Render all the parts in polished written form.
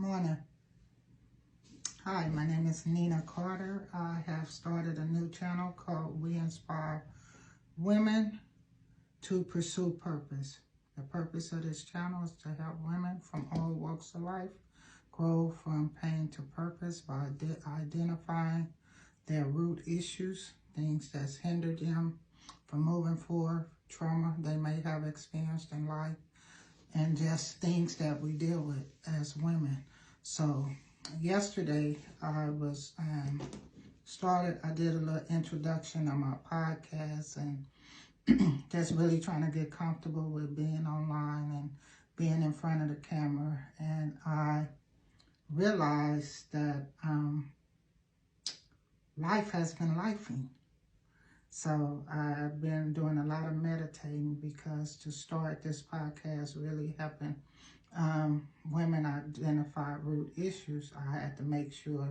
morning. Hi, my name is Nina Carter. I have started a new channel called We Inspire Women to Pursue Purpose. The purpose of this channel is to help women from all walks of life grow from pain to purpose by identifying their root issues, things that's hindered them from moving forward, trauma they may have experienced in life, and just things that we deal with as women. So yesterday I was I did a little introduction on my podcast and just really trying to get comfortable with being online and being in front of the camera. And I realized that life has been lifing. So I've been doing a lot of meditating because to start this podcast really helping women identify root issues, I had to make sure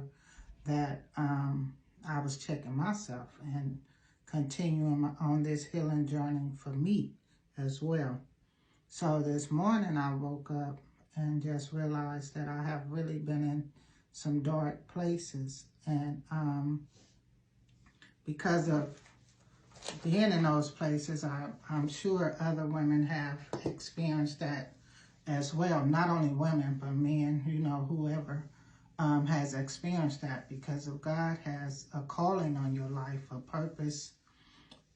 that I was checking myself and continuing on this healing journey for me as well. So this morning I woke up and just realized that I have really been in some dark places, and because of being in those places, I'm sure other women have experienced that as well. Not only women, but men, whoever has experienced that, because if God has a calling on your life, a purpose,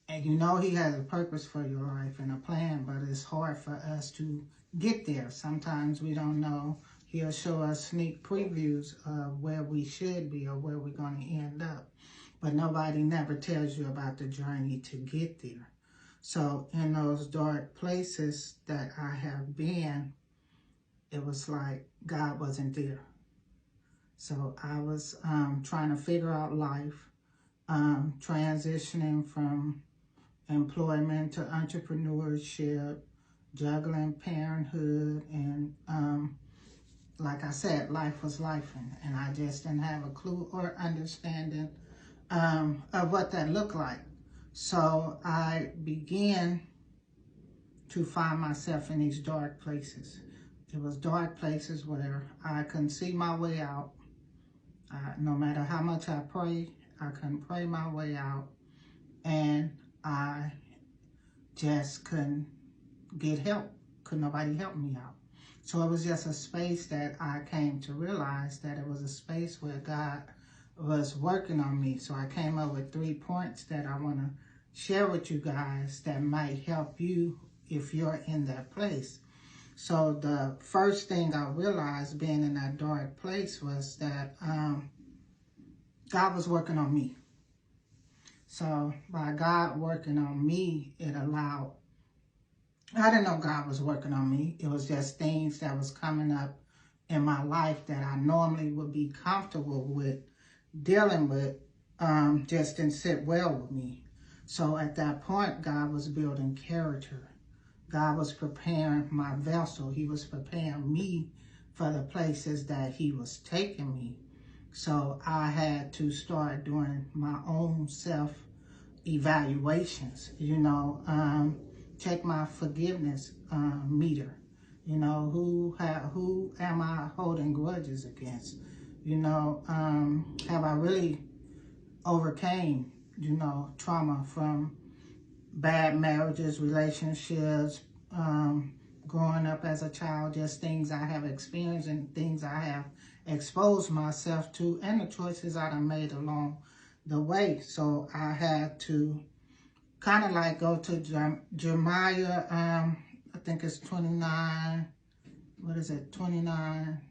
and He has a purpose for your life and a plan, but it's hard for us to get there. Sometimes we don't know. He'll show us sneak previews of where we should be or where we're going to end up. But nobody never tells you about the journey to get there. So in those dark places that I have been, it was like God wasn't there. So I was trying to figure out life, transitioning from employment to entrepreneurship, juggling parenthood, and like I said, life was lifing, and I just didn't have a clue or understanding of what that looked like. So I began to find myself in these dark places. It was dark places where I couldn't see my way out. No matter how much I prayed, I couldn't pray my way out. And I just couldn't get help. Could nobody help me out. So it was just a space that I came to realize that it was a space where God was working on me. So I came up with 3 points that I want to share with you guys that might help you if you're in that place. So the first thing I realized being in that dark place was that God was working on me. So by God working on me, it allowed, I didn't know God was working on me. It was just things that was coming up in my life that I normally would be comfortable with dealing with, just didn't sit well with me. So at that point, God was building character. God was preparing my vessel. He was preparing me for the places that He was taking me. So I had to start doing my own self-evaluations, check my forgiveness meter. Who am I holding grudges against? Have I really overcame, trauma from bad marriages, relationships, growing up as a child, just things I have experienced and things I have exposed myself to, and the choices I done made along the way. So I had to kind of like go to Jeremiah, I think it's 29, 29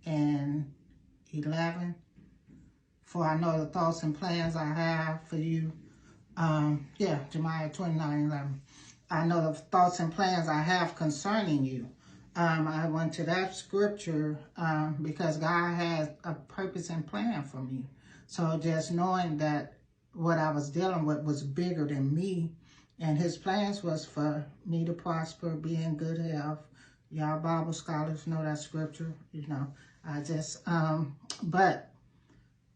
and 11. For I know the thoughts and plans I have for you. Jeremiah 29:11. I know the thoughts and plans I have concerning you. I went to that scripture because God has a purpose and plan for me. So just knowing that what I was dealing with was bigger than me, and His plans was for me to prosper, be in good health. Y'all Bible scholars know that scripture. I just, but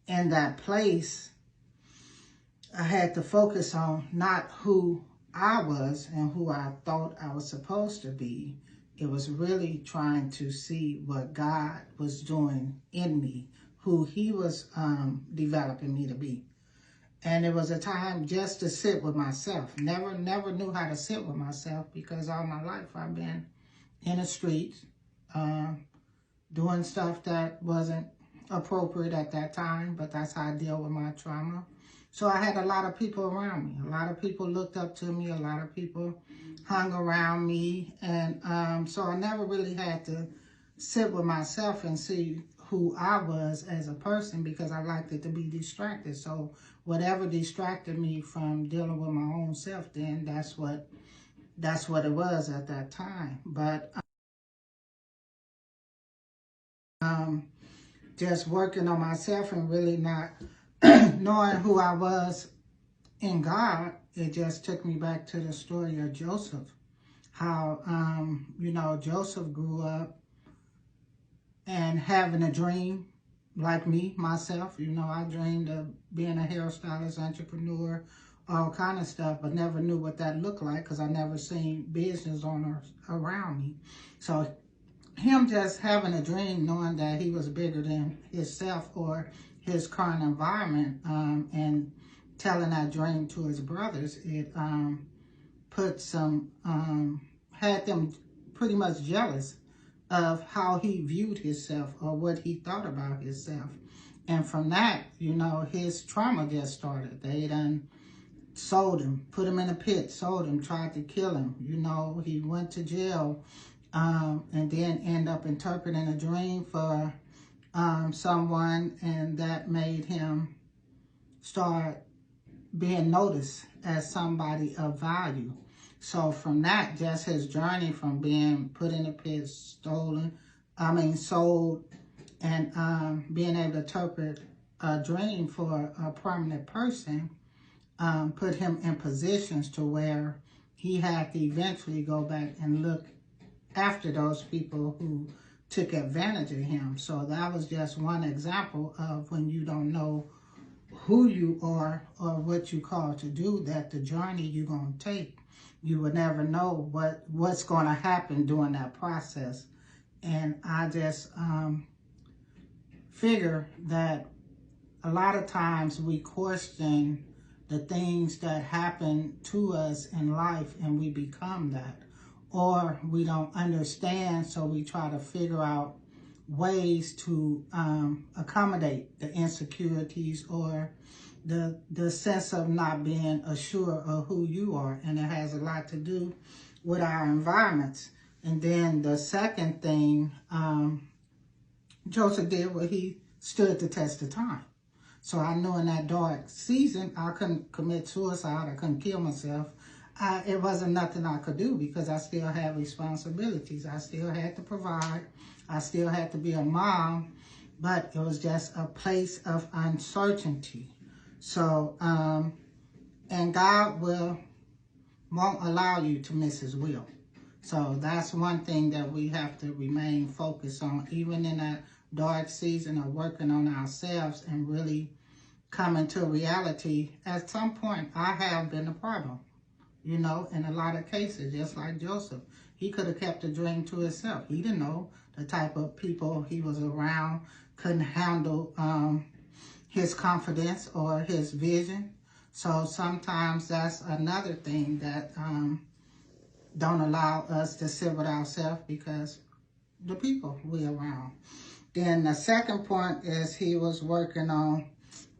in that place, I had to focus on not who I was and who I thought I was supposed to be It was really trying to see what God was doing in me, who he was developing me to be. And it was a time just to sit with myself. Never knew how to sit with myself, because all my life I've been in the streets, doing stuff that wasn't appropriate at that time, but that's how I deal with my trauma. So I had a lot of people around me. A lot of people looked up to me. A lot of people hung around me. And so I never really had to sit with myself and see who I was as a person, because I liked it to be distracted. So whatever distracted me from dealing with my own self, then that's what it was at that time. But just working on myself and really not knowing who I was in God, it just took me back to the story of Joseph. How, Joseph grew up and having a dream like me, myself. I dreamed of being a hairstylist, entrepreneur, all kind of stuff, but never knew what that looked like, because I never seen business owners around me. So him just having a dream, knowing that he was bigger than himself or his current environment, and telling that dream to his brothers, it had them pretty much jealous of how he viewed himself or what he thought about himself. And from that, his trauma just started. They done sold him, put him in a pit, sold him, tried to kill him. He went to jail, and then end up interpreting a dream for someone, and that made him start being noticed as somebody of value. So from that, just his journey from being put in a pit, sold, and being able to interpret a dream for a permanent person, put him in positions to where he had to eventually go back and look after those people who took advantage of him. So that was just one example of when you don't know who you are or what you called to do, that the journey you're going to take, you would never know what's going to happen during that process. And I just figure that a lot of times we question the things that happen to us in life, and we become that. Or we don't understand, so we try to figure out ways to accommodate the insecurities or the sense of not being assured of who you are. And it has a lot to do with our environments. And then the second thing, Joseph did was he stood the test of time. So I knew in that dark season, I couldn't commit suicide, I couldn't kill myself. It wasn't nothing I could do, because I still had responsibilities. I still had to provide. I still had to be a mom, but it was just a place of uncertainty. So, and God won't allow you to miss his will. So that's one thing that we have to remain focused on, even in that dark season of working on ourselves and really coming to reality. At some point, I have been a problem. In a lot of cases, just like Joseph. He could have kept the dream to himself. He didn't know the type of people he was around couldn't handle his confidence or his vision. So sometimes that's another thing that don't allow us to sit with ourselves, because the people we around. Then the second point is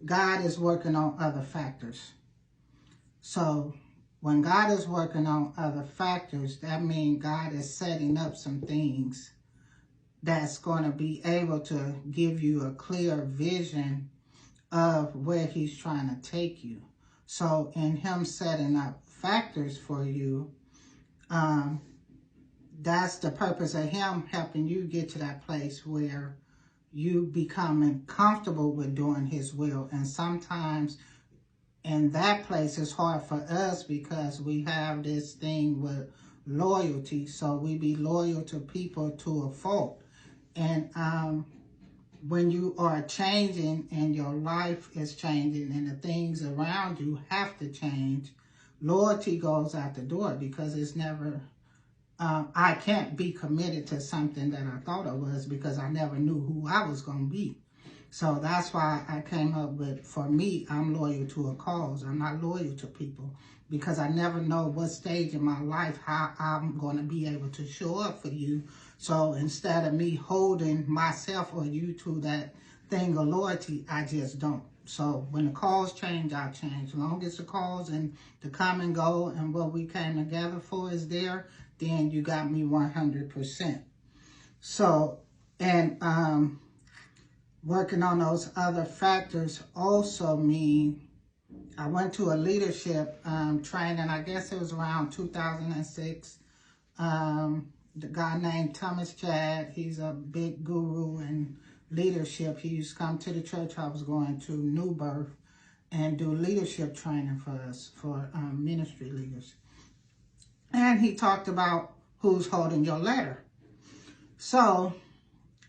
God is working on other factors. So when God is working on other factors, that means God is setting up some things that's going to be able to give you a clear vision of where he's trying to take you. So in him setting up factors for you, that's the purpose of him helping you get to that place where you becoming comfortable with doing his will. And sometimes in that place, it's hard for us because we have this thing with loyalty. So we be loyal to people to a fault. And when you are changing and your life is changing and the things around you have to change, loyalty goes out the door, because it's never I can't be committed to something that I thought I was because I never knew who I was going to be. So that's why I came up with, for me, I'm loyal to a cause. I'm not loyal to people because I never know what stage in my life how I'm going to be able to show up for you. So instead of me holding myself or you to that thing of loyalty, I just don't. So when the cause change, I change. As long as the cause and the come and go and what we came together for is there, then you got me 100%. So, and working on those other factors also mean I went to a leadership training, I guess it was around 2006. The guy named Thomas Chad, he's a big guru in leadership. He used to come to the church I was going to, New Birth, and do leadership training for us, for ministry leaders. And he talked about who's holding your ladder. So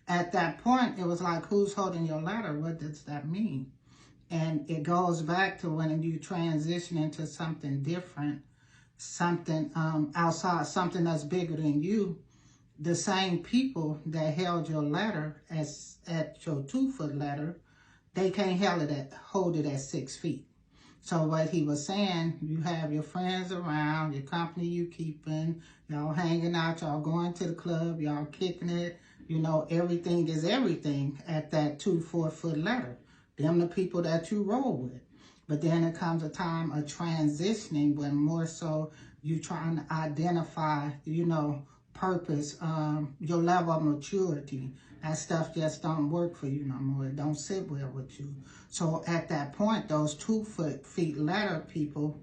at that point, it was like, who's holding your ladder? What does that mean? And it goes back to when you transition into something different, something outside, something that's bigger than you. The same people that held your ladder as at your 2-foot ladder, they can't hold it at 6 feet. So what he was saying, you have your friends around, your company you keeping, y'all hanging out, y'all going to the club, y'all kicking it. You know, everything is everything at that 4-foot ladder. Them the people that you roll with. But then it comes a time of transitioning when more so you trying to identify, you know, purpose, your level of maturity. That stuff just don't work for you no more. It don't sit well with you. So at that point, those 2-foot ladder people,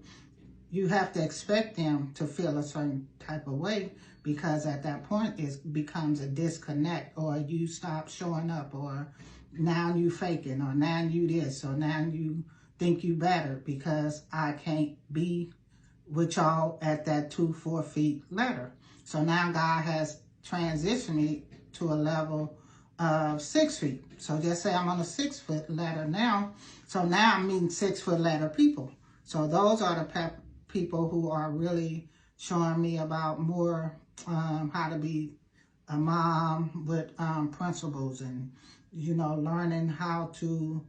you have to expect them to feel a certain type of way, because at that point it becomes a disconnect, or you stop showing up, or now you faking, or now you this, or now you think you better because I can't be with y'all at that 4 feet ladder. So now God has transitioned me to a level of 6 feet. So just say I'm on a 6-foot ladder now. So now I'm meeting 6-foot ladder people. So those are the people who are really showing me about more how to be a mom with principles, and, you know, learning how to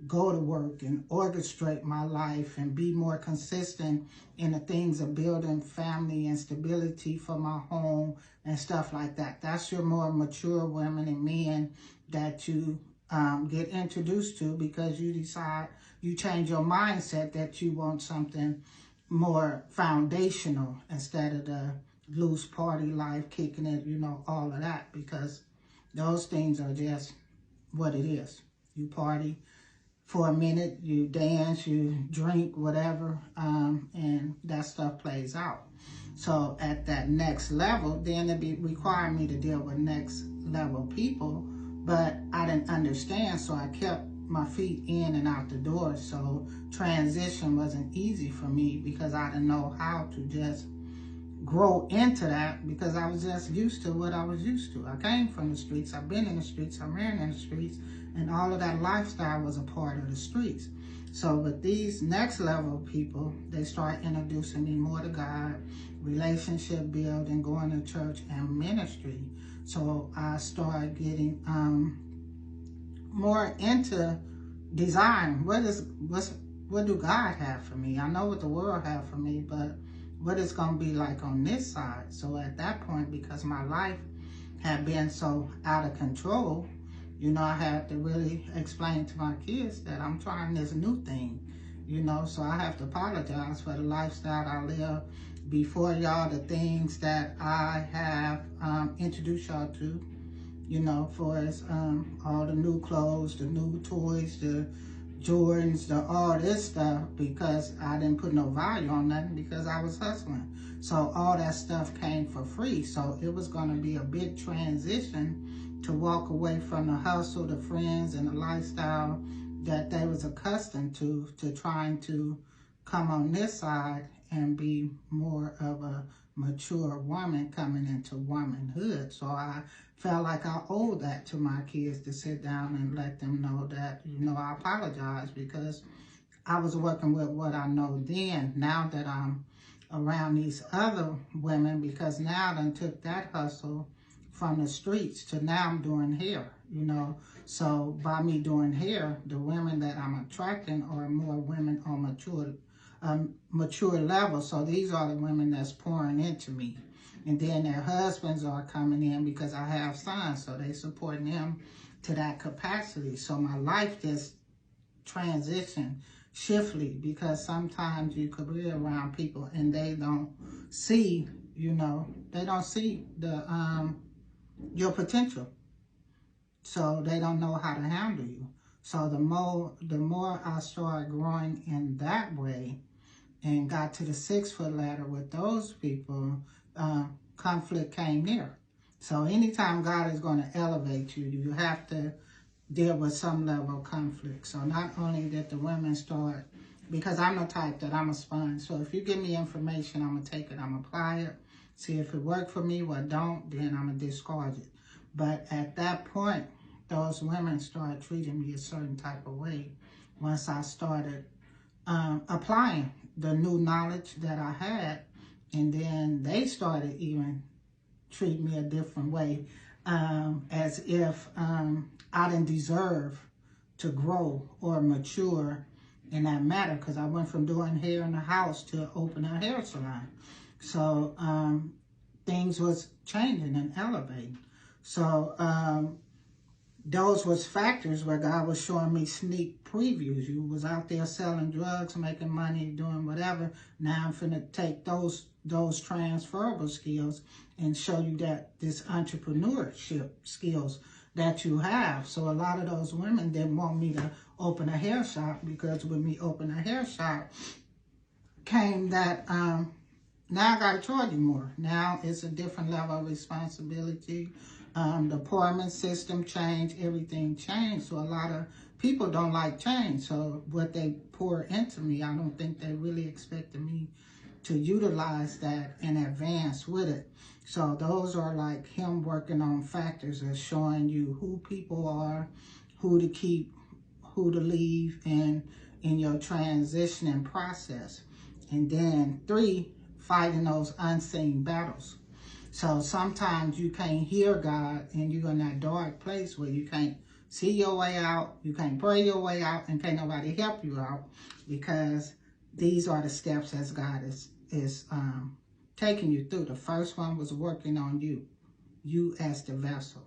go to work and orchestrate my life and be more consistent in the things of building family and stability for my home and stuff like that. That's your more mature women and men that you get introduced to, because you decide, you change your mindset that you want something more foundational instead of the loose party life, kicking it, you know, all of that, because those things are just what it is. You party for a minute, you dance, you drink, whatever, and that stuff plays out. So at that next level, then it require me to deal with next level people, but I didn't understand, so I kept my feet in and out the door. So transition wasn't easy for me because I didn't know how to just grow into that, because I was just used to what I was used to. I came from the streets, I've been in the streets, I ran in the streets, and all of that lifestyle was a part of the streets. So with these next level people, they start introducing me more to God, relationship building, going to church, and ministry. So I started getting more into design. What do God have for me? I know what the world have for me, but what it's going to be like on this side. So at that point, because my life had been so out of control, you know, I had to really explain to my kids that I'm trying this new thing, you know, so I have to apologize for the lifestyle I lived before y'all, the things that I have introduced y'all to, you know, for as all the new clothes, the new toys, the Jordans, all this stuff, because I didn't put no value on nothing because I was hustling. So all that stuff came for free. So it was going to be a big transition to walk away from the hustle, the friends, and the lifestyle that they was accustomed to trying to come on this side and be more of a mature woman coming into womanhood. So I felt like I owed that to my kids, to sit down and let them know that, you know, I apologize because I was working with what I know then. Now that I'm around these other women, because now I done took that hustle from the streets to now I'm doing hair, you know. So by me doing hair, the women that I'm attracting are more women on mature level. So these are the women that's pouring into me. And then their husbands are coming in because I have sons, so they supporting them to that capacity. So my life just transitioned swiftly, because sometimes you could be around people and they don't see, you know, they don't see the your potential. So they don't know how to handle you. So the more I started growing in that way and got to the 6-foot ladder with those people, conflict came near. So anytime God is going to elevate you, you have to deal with some level of conflict. So not only did the women start, because I'm the type that I'm a sponge. So if you give me information, I'm going to take it, I'm going to apply it, see if it worked for me. Well, don't, then I'm going to discard it. But at that point, those women started treating me a certain type of way once I started applying the new knowledge that I had. And then they started even treat me a different way, as if I didn't deserve to grow or mature in that matter, because I went from doing hair in the house to open a hair salon. So things was changing and elevating. So those was factors where God was showing me sneak previews. You was out there selling drugs, making money, doing whatever. Now I'm finna take those transferable skills and show you that this entrepreneurship skills that you have. So a lot of those women didn't want me to open a hair shop, because with me open a hair shop came that now I got to charge you more. Now it's a different level of responsibility. The employment system changed, everything changed. So a lot of people don't like change. So what they pour into me, I don't think they really expected me to utilize that and advance with it. So those are like him working on factors of showing you who people are, who to keep, who to leave, and in your transitioning process. And then 3, fighting those unseen battles. So sometimes you can't hear God and you're in that dark place where you can't see your way out, you can't pray your way out, and can't nobody help you out, because these are the steps as God is taking you through. The first one was working on you as the vessel,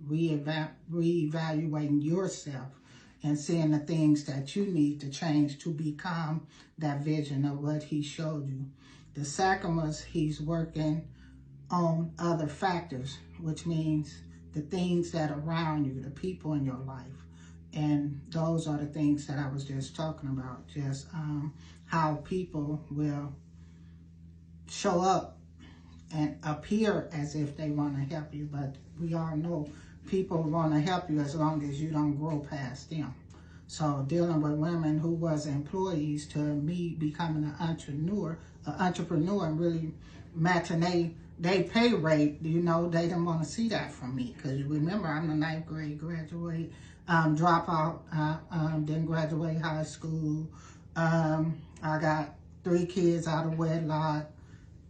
reevaluating yourself and seeing the things that you need to change to become that vision of what he showed you. The second was he's working on other factors, which means the things that are around you, the people in your life. And those are the things that I was just talking about, just how people will show up and appear as if they want to help you, but we all know people want to help you as long as you don't grow past them. So dealing with women who was employees to me becoming an entrepreneur and really matching they pay rate, you know, they didn't want to see that from me, because remember, I'm a 9th grade graduate, dropout, didn't graduate high school. I got 3 kids out of wedlock.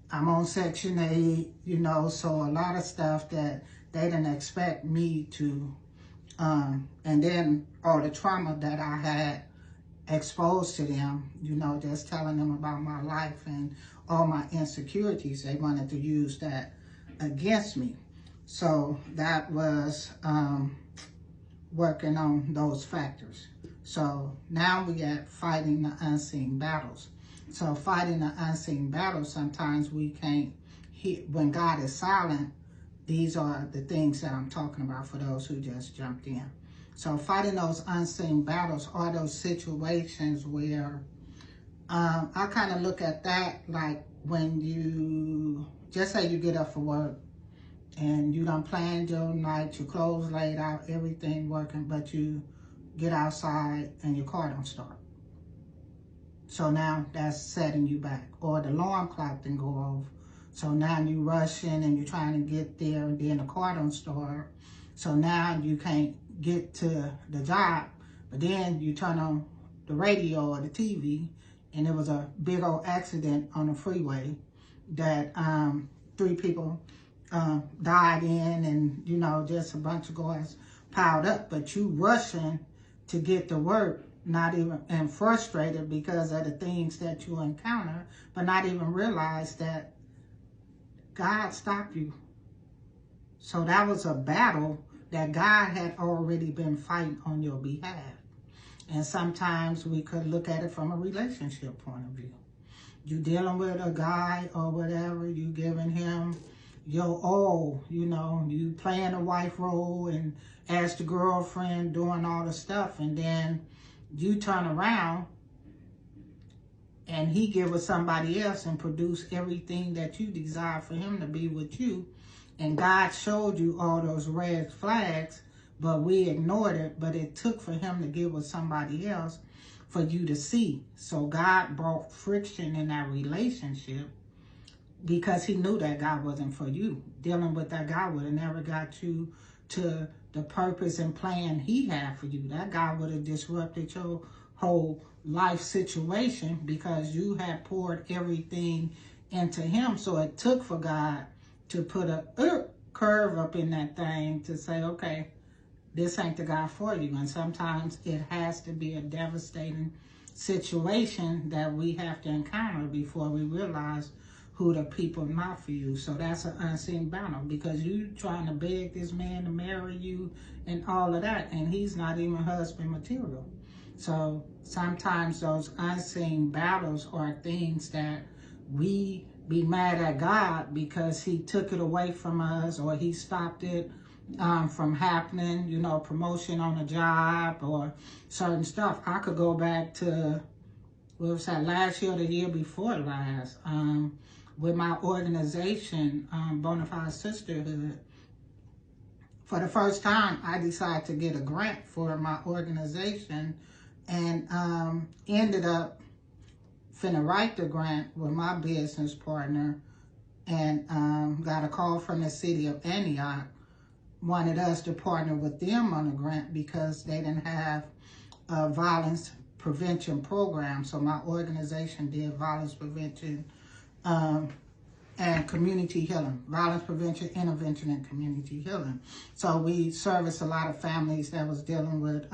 I'm on Section 8, you know, so a lot of stuff that they didn't expect me to, and then all the trauma that I had exposed to them, you know, just telling them about my life and all my insecurities. They wanted to use that against me. So that was working on those factors. So now we at fighting the unseen battles. So fighting the unseen battles, sometimes we can't hear, when God is silent. These are the things that I'm talking about for those who just jumped in. So fighting those unseen battles are those situations where I kind of look at that like when you, just say you get up for work and you done planned your night, your clothes laid out, everything working, but you get outside and your car don't start. So now that's setting you back. Or the alarm clock didn't go off. So now you rushing and you're trying to get there and then the car don't start. So now you can't get to the job, but then you turn on the radio or the TV and it was a big old accident on the freeway that 3 people died in, and, you know, just a bunch of guys piled up. But you rushing to get to work, not even, and frustrated because of the things that you encounter, but not even realize that God stopped you. So that was a battle that God had already been fighting on your behalf. And sometimes we could look at it from a relationship point of view. You dealing with a guy or whatever, you giving him your all, you know, you playing a wife role and as the girlfriend doing all the stuff, and then you turn around and he get with somebody else and produce everything that you desire for him to be with you. And God showed you all those red flags, but we ignored it. But it took for him to get with somebody else for you to see. So God brought friction in that relationship because he knew that God wasn't for you. Dealing with that guy would have never got you to the purpose and plan he had for you. That guy would have disrupted your whole life situation because you had poured everything into him. So it took for God to put a curve up in that thing to say, okay, this ain't the guy for you. And sometimes it has to be a devastating situation that we have to encounter before we realize who the people not for you. So that's an unseen battle, because you trying to beg this man to marry you and all of that, and he's not even husband material. So sometimes those unseen battles are things that we be mad at God because he took it away from us, or he stopped it from happening, you know, promotion on a job or certain stuff. I could go back to, what was that, last year or the year before last, with my organization, Bonafide Sisterhood. For the first time, I decided to get a grant for my organization, and ended up finna write the grant with my business partner, and got a call from the city of Antioch, wanted us to partner with them on a grant because they didn't have a violence prevention program. So my organization did violence prevention and community healing, violence prevention, intervention, and community healing. So we serviced a lot of families that was dealing with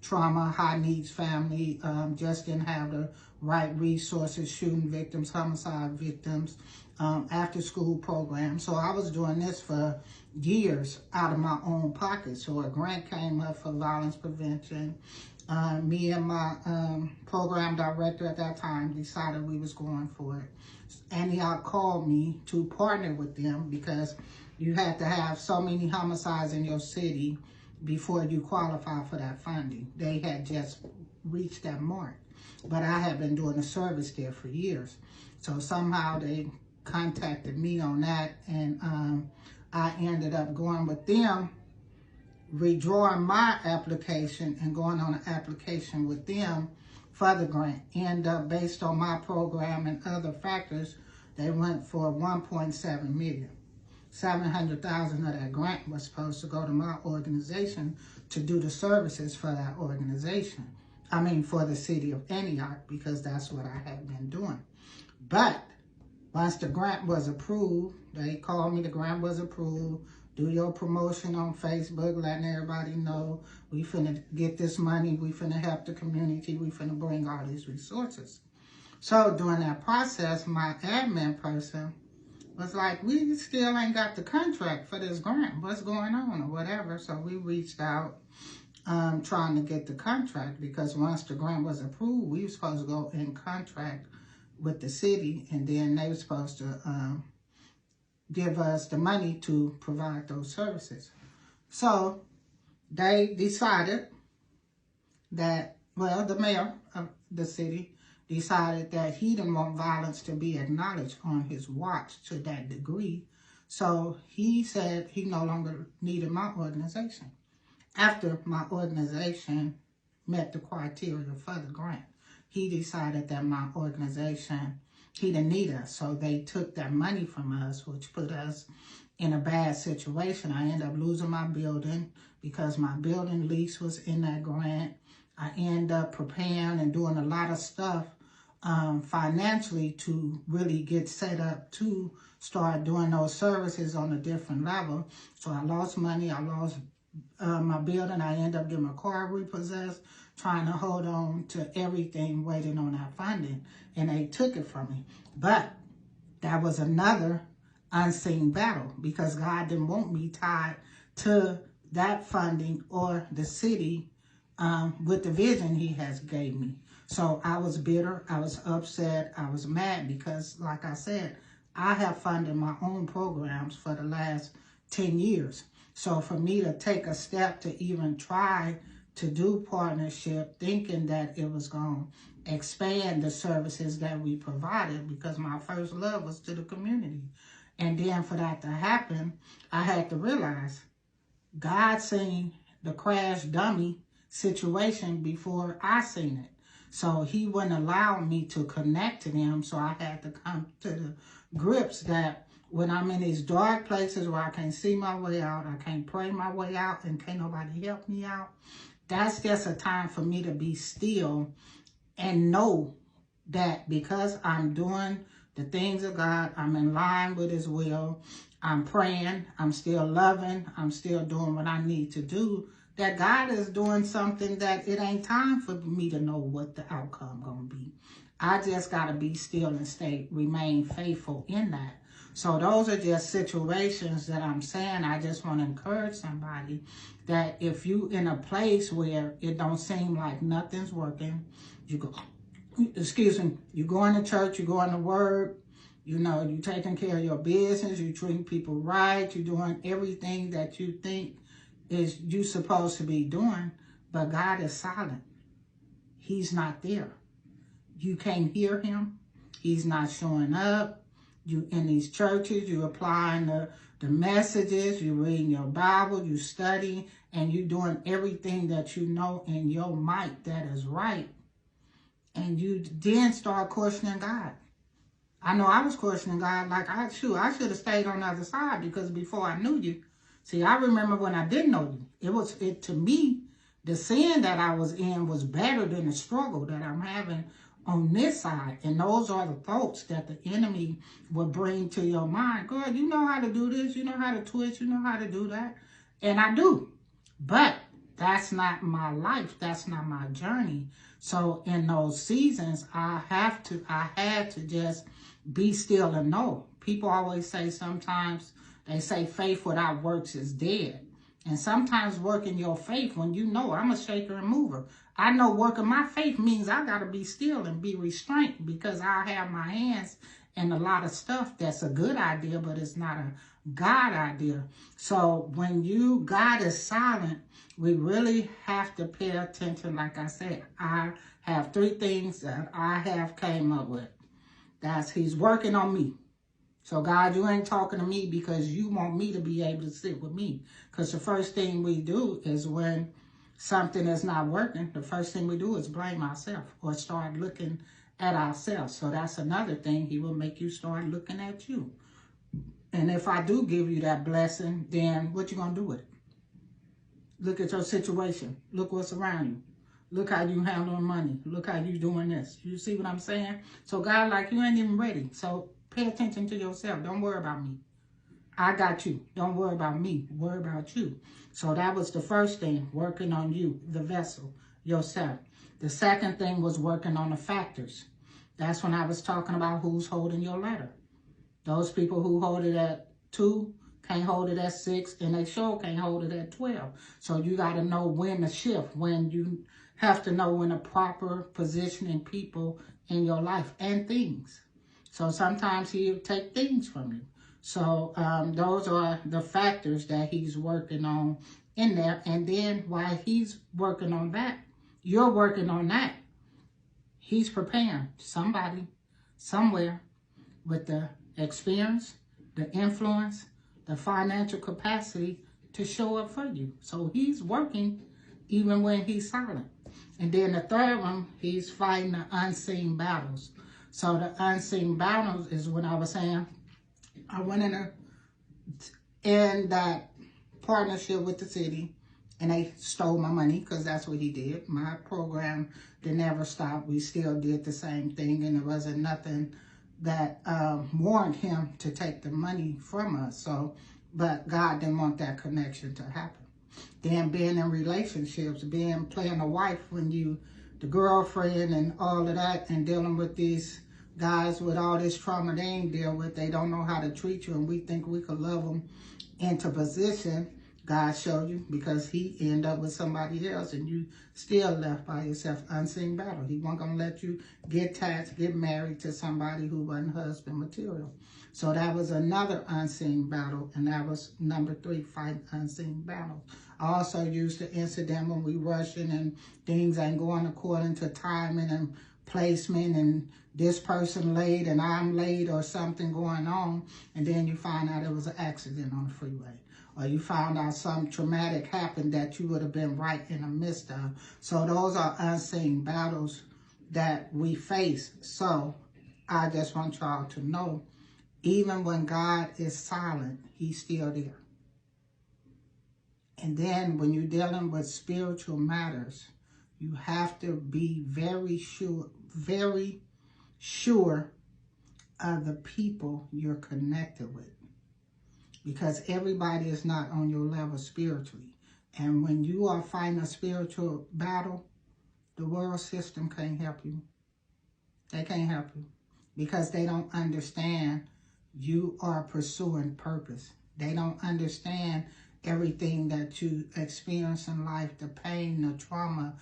trauma, high needs family, just didn't have the right resources, shooting victims, homicide victims, after school programs. So I was doing this for years out of my own pocket. So a grant came up for violence prevention. Me and my program director at that time decided we was going for it. Antioch called me to partner with them because you had to have so many homicides in your city before you qualify for that funding. They had just reached that mark. But I had been doing a service there for years. So somehow they contacted me on that, and I ended up going with them, redrawing my application and going on an application with them for the grant. And based on my program and other factors, they went for $1.7 million. $700,000 of that grant was supposed to go to my organization to do the services for that organization. I mean, for the city of Antioch, because that's what I had been doing. But once the grant was approved, they called me, the grant was approved, do your promotion on Facebook, letting everybody know we finna get this money, we finna help the community, we finna bring all these resources. So during that process, my admin person was like, we still ain't got the contract for this grant, what's going on or whatever. So we reached out trying to get the contract, because once the grant was approved, we were supposed to go in contract with the city, and then they were supposed to give us the money to provide those services. So they decided that, well, the mayor of the city decided that he didn't want violence to be acknowledged on his watch to that degree. So he said he no longer needed my organization. After my organization met the criteria for the grant, he decided that my organization, he didn't need us. So they took that money from us, which put us in a bad situation. I ended up losing my building because my building lease was in that grant. I ended up preparing and doing a lot of stuff financially to really get set up to start doing those services on a different level. So I lost money. I lost my building. I ended up getting my car repossessed, trying to hold on to everything, waiting on that funding. And they took it from me. But that was another unseen battle because God didn't want me tied to that funding or the city with the vision he has gave me. So I was bitter, I was upset, I was mad because, like I said, I have funded my own programs for the last 10 years. So for me to take a step to even try to do partnership, thinking that it was going to expand the services that we provided, because my first love was to the community. And then for that to happen, I had to realize God seen the crash dummy situation before I seen it. So he wouldn't allow me to connect to them. So I had to come to the grips that when I'm in these dark places where I can't see my way out, I can't pray my way out, and can't nobody help me out, that's just a time for me to be still and know that because I'm doing the things of God, I'm in line with his will, I'm praying, I'm still loving, I'm still doing what I need to do, that God is doing something that it ain't time for me to know what the outcome gonna be. I just gotta be still and remain faithful in that. So those are just situations that I'm saying. I just want to encourage somebody that if you in a place where it don't seem like nothing's working, you go, you going to church, you going to work, you know, you taking care of your business, you treating people right, you doing everything that you think is you supposed to be doing, but God is silent. He's not there. You can't hear him. He's not showing up. You in these churches, you applying the messages, you reading your Bible, you studying, and you doing everything that you know in your might that is right. And you then start questioning God. I know I was questioning God, like I should have stayed on the other side, because before I knew you, see, I remember when I didn't know you, to me, the sin that I was in was better than the struggle that I'm having on this side. And those are the thoughts that the enemy will bring to your mind. Girl, you know how to do this, you know how to twitch, you know how to do that. And I do. But that's not my life. That's not my journey. So in those seasons, I had to just be still and know. People always say sometimes, they say faith without works is dead. And sometimes working your faith, when you know I'm a shaker and mover, I know working my faith means I got to be still and be restrained, because I have my hands in a lot of stuff that's a good idea, but it's not a God idea. So when God is silent, we really have to pay attention. Like I said, I have 3 things that I have came up with. He's working on me. So God, you ain't talking to me because you want me to be able to sit with me. Because the first thing we do is when something is not working, the first thing we do is blame ourselves or start looking at ourselves. So that's another thing. He will make you start looking at you. And if I do give you that blessing, then what you going to do with it? Look at your situation. Look what's around you. Look how you handling money. Look how you doing this. You see what I'm saying? So God, like, you ain't even ready. So pay attention to yourself. Don't worry about me. I got you. Don't worry about me. Worry about you. So that was the first thing, working on you, the vessel, yourself. The second thing was working on the factors. That's when I was talking about who's holding your ladder. Those people who hold it at 2 can't hold it at 6, and they sure can't hold it at 12. So you got to know when to shift, when you have to know when to proper positioning people in your life and things. So sometimes he'll take things from you. So those are the factors that he's working on in there. And then while he's working on that, you're working on that. He's preparing somebody, somewhere, with the experience, the influence, the financial capacity to show up for you. So he's working even when he's silent. And then the third one, he's fighting the unseen battles. So the unseen battles is when I was saying, I went in that partnership with the city, And they stole my money because that's what he did. My program did never stop. We still did the same thing, and there wasn't nothing that warranted him to take the money from us. So, but God didn't want that connection to happen. Then being in relationships, playing a wife when you, the girlfriend and all of that, and dealing with these guys with all this trauma they ain't deal with. They don't know how to treat you, and we think we could love them into position. God showed you, because he ended up with somebody else and you still left by yourself. Unseen battle. He wasn't going to let you get attached, get married to somebody who wasn't husband material. So that was another unseen battle, and that was number 3, fighting unseen battles. I also used the incident when we rushing and things ain't going according to timing and placement, and this person late and I'm late or something going on, and then you find out it was an accident on the freeway. Or you found out something traumatic happened that you would have been right in the midst of. So those are unseen battles that we face. So I just want y'all to know, even when God is silent, he's still there. And then when you're dealing with spiritual matters, you have to be very sure of the people you're connected with. Because everybody is not on your level spiritually. And when you are fighting a spiritual battle, the world system can't help you. They can't help you. Because they don't understand you are pursuing purpose. They don't understand everything that you experience in life, the pain, the trauma,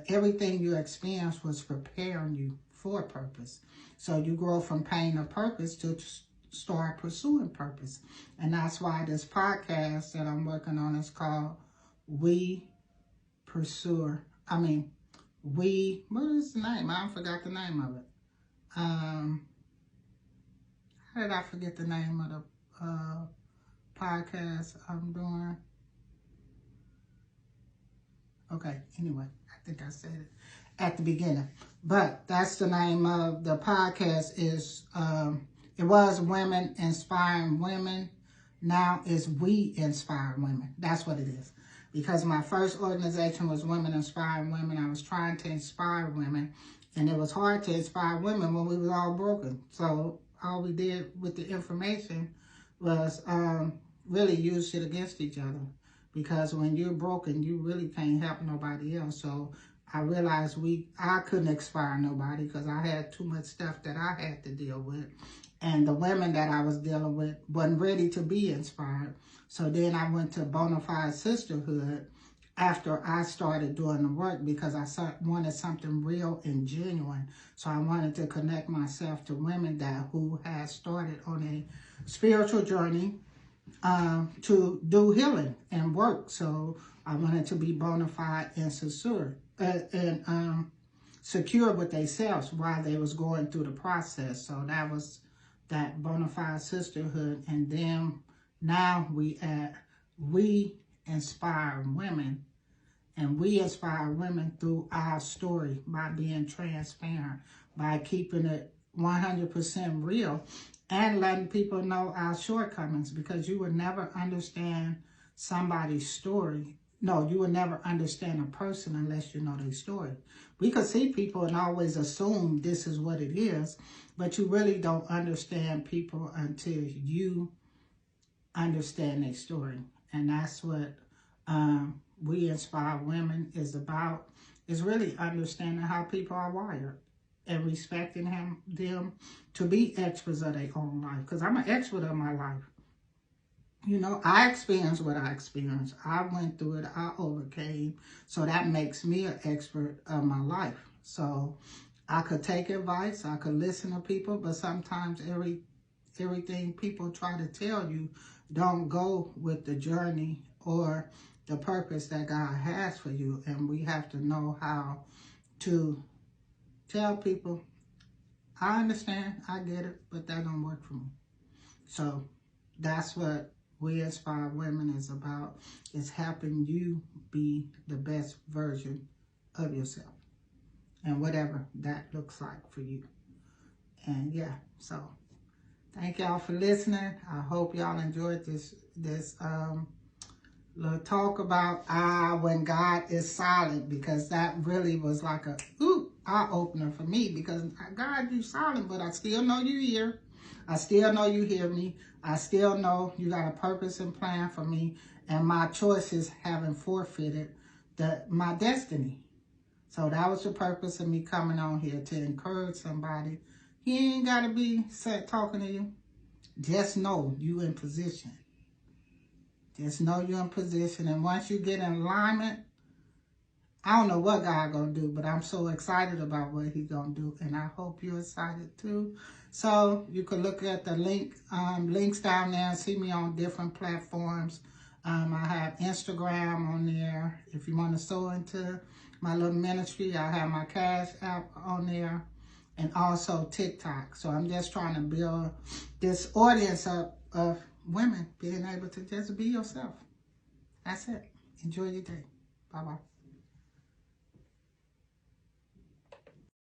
everything you experience was preparing you for purpose. So you grow from pain to purpose to start pursuing purpose. And that's why this podcast that I'm working on is called We Pursue. What is the name? I forgot the name of it. How did I forget the name of the podcast I'm doing? Okay, anyway, I think I said it at the beginning. But that's the name of the podcast. It was Women Inspiring Women. Now it's We Inspire Women. That's what it is. Because my first organization was Women Inspiring Women. I was trying to inspire women. And it was hard to inspire women when we was all broken. So all we did with the information was really use it against each other. Because when you're broken, you really can't help nobody else. So I realized I couldn't inspire nobody because I had too much stuff that I had to deal with. And the women that I was dealing with wasn't ready to be inspired. So then I went to Bonafide Sisterhood after I started doing the work, because I wanted something real and genuine. So I wanted to connect myself to women who had started on a spiritual journey to do healing and work. So I wanted to be bona fide and secure with themselves while they was going through the process. So that was that bona fide sisterhood. And then now we inspire women. And we inspire women through our story by being transparent, by keeping it 100% real, and letting people know our shortcomings, because you would never understand somebody's story. No, you would never understand a person unless you know their story. We could see people and always assume this is what it is, but you really don't understand people until you understand their story. And that's what We Inspire Women is about, is really understanding how people are wired and respecting them to be experts of their own life. Because I'm an expert of my life. You know, I experienced what I experienced. I went through it. I overcame. So that makes me an expert of my life. So I could take advice. I could listen to people. But sometimes everything people try to tell you don't go with the journey or the purpose that God has for you. And we have to know how to tell people, I understand, I get it, but that don't work for me. So that's what We Inspire Women is about, is helping you be the best version of yourself. And whatever that looks like for you. And yeah, so thank y'all for listening. I hope y'all enjoyed this talk about when God is silent, because that really was like a eye-opener for me, because God, you silent, but I still know you here. I still know you hear me. I still know you got a purpose and plan for me, and my choices haven't forfeited my destiny. So that was the purpose of me coming on here, to encourage somebody. He ain't got to be talking to you. Just know you in position. Just know you're in position. And once you get in alignment, I don't know what God gonna do, but I'm so excited about what He's gonna do, and I hope you're excited too. So you can look at the links down there and see me on different platforms. I have Instagram on there. If you want to sow into my little ministry, I have my Cash App on there, and also TikTok. So I'm just trying to build this audience up of women being able to just be yourself. That's it. Enjoy your day. Bye-bye.